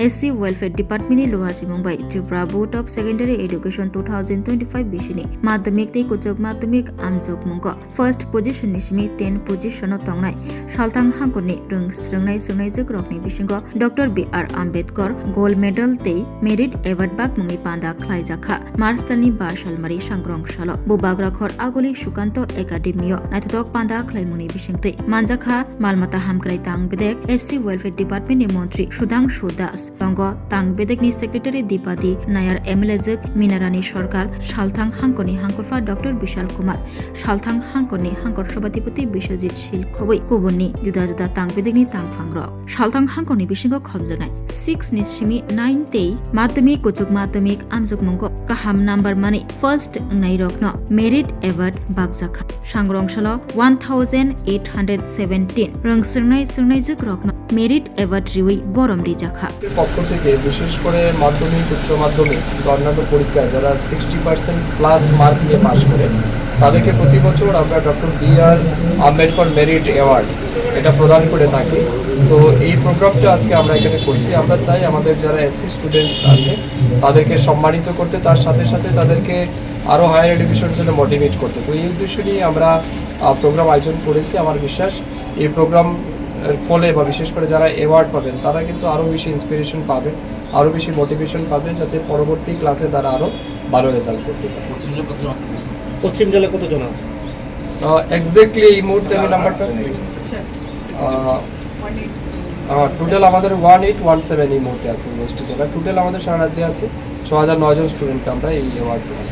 SC welfare डिपार्टमेंटनि लुहाजी मुंबाई Tripura board of secondary education 2025 बिसिनि माध्यमिक तै कुचक माध्यमिक आमजोग मुंग फर्स्ट पोजिशन निसिमी 10 पोजिशन तंगनाय सालथां हांगरनि रों स्रोंनाय जोंनाय जोग्रकनि बिसिंग doctor BR. Ambedkar gold medal तै मेरिट एवार्ड बाक मुंगनि पांदा खलायजाखा मार्च दाननि 5 सालमारि सांग्रं सालो बुबाग्राखर आगोलि सुकान्त एकाडेमियो नायथाथक पांदा खलायमुंनि बिसिंतै मानजाखा मालमाता हामक्राय तांबेदेक एससी वेलफेयर डिपार्टमेंटनि मंत्री सुधांशु दास रंग तांबेदेकनि सेक्रेटारि दीपादी नायर एमएलएजक मिनारानी सरकार सालथां हांकरनि हांकरफा डॉक्टर विशाल कुमार सालथां हांकरनि हांकर सभापति विश्वजित शील खबै गुबुननि जुदा जुदा तांबेदेकनि तांफांग्र सालथां हांकरनि बिसिंग खबजानाय 6 निसिमी 9 तै माध्यमिक कुचुक माध्यमिक आमजुग मुंग गाहाम नाम्बार माने फर्स्ट नाय रखनो मेरिट एवार्ड बागजाखा सांग्रंसालो 1817 रंसोंनाय सोंनाय जोग रखनो मेरिट एवार्ड रिउई बरम रिजाखा পক্ষ থেকে বিশেষ করে মাধ্যমিক উচ্চ মাধ্যমিক অন্যান্য পরীক্ষায় যারা 60% প্লাস মার্ক নিয়ে পাশ করে তাদেরকে প্রতি বছর আমরা doctor B.R.. Ambedkar merit award এটা প্রদান করে থাকি। তো এই প্রোগ্রামটা আজকে আমরা এখানে করছি। আমরা চাই আমাদের যারা এসসি স্টুডেন্টস আছে তাদেরকে সম্মানিত করতে, তার সাথে সাথে তাদেরকে আরও হায়ার এডুকেশনের জন্য মোটিভেট করতে। তো এই উদ্দেশ্য নিয়ে আমরা প্রোগ্রাম আয়োজন করেছি। আমার বিশ্বাস এই প্রোগ্রাম ফলে বা বিশেষ করে যারা অ্যাওয়ার্ড পাবেন তারা কিন্তু আরও বেশি ইন্সপিরেশন পাবে, আরও বেশি মোটিভেশন পাবে, যাতে পরবর্তী ক্লাসে তারা আরও ভালো রেজাল্ট করতে পারে। পশ্চিম জেলায় কতজন আছে এক্স্যাক্টলি এই মুহূর্তে আমি নাম্বারটা টোটাল আমাদের 1817 এই মুহূর্তে আছে ওয়েস্ট জেলা। টোটাল আমাদের সারা রাজ্যে আছে 6009 জন স্টুডেন্টকে আমরা এই অ্যাওয়ার্ড প্রদান